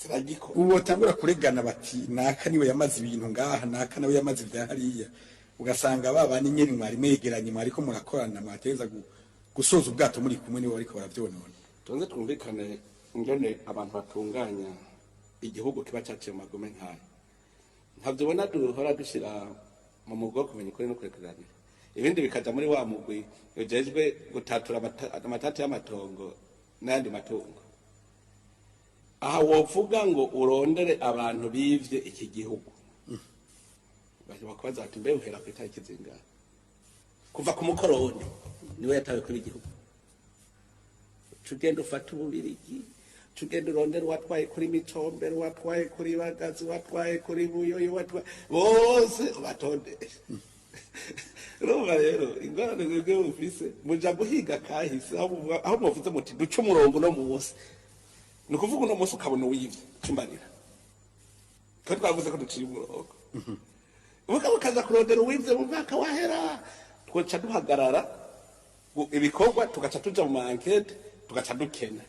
ziragikora ubu batangura kuregana bati naka niwe yamaze ibintu ngaha naka nawe yamaze ibya hariya ugasanga babana nyene mwari mwegeranye mwariko murakorana mwateza gusoza ubwato muri kumwe niwe ariko baravyonona tuze twumvikane ingene abantu batunganya igihugu kiba cyaciye mu magome nk'ayo ntabyo ubona duhora dushira mu mugo kumenya ukuri no kurekeranira ibindi bikaja muri wa mugwi ujejwe gutatura amatati y'amatongo n'andi matungo aha wovuga ngo urondere abantu bivye iki gihugu baje bakwaza ati mbe uhera ku itariki zingahe kuva ku mukoroni niwe yatawe kuri igihugu tugenda ufata ububirigi tugenda urondera watwaye kuri Mitombero watwaye kuri Bagazi watwaye kuri Buyoyo watwaye bose batondesha Roma rero ingorane zebwe ufise muja guhiga kahise aho muvuze muti duce umurongo no muwose nukuvuga uno musi ukabona wivye cumbarira ko twavuze ko duciye umurongo ukaza kurondera uwivye mu mwaka wahera twoca duhagarara ibikorwa tugaca tuja mu ankete tugaca dukena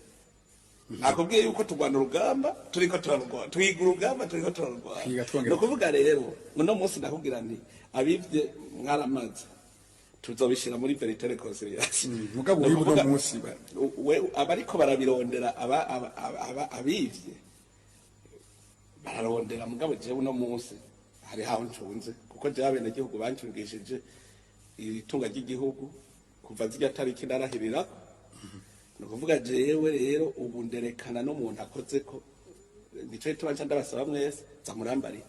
nakubwiye yuko turwana urugamba turiko turarwana twiga urugamba turiko turarwana no kuvuga rero uno munsi ndakubwira nti abivye mwaramaze tuzobishira muri verite reconciliation mugabo uno munsi we abariko barabirondera abivye bararondera mugabo jewe uno munsi hari haho ncunze kuko jewe abene gihugu bancungishije itunga ry'igihugu kuva zirya tariki ndarahirira no kuvuga jewe rero ubu nderekana no muntu akoze ko nico tubanje ndabasaba mwese zamurambari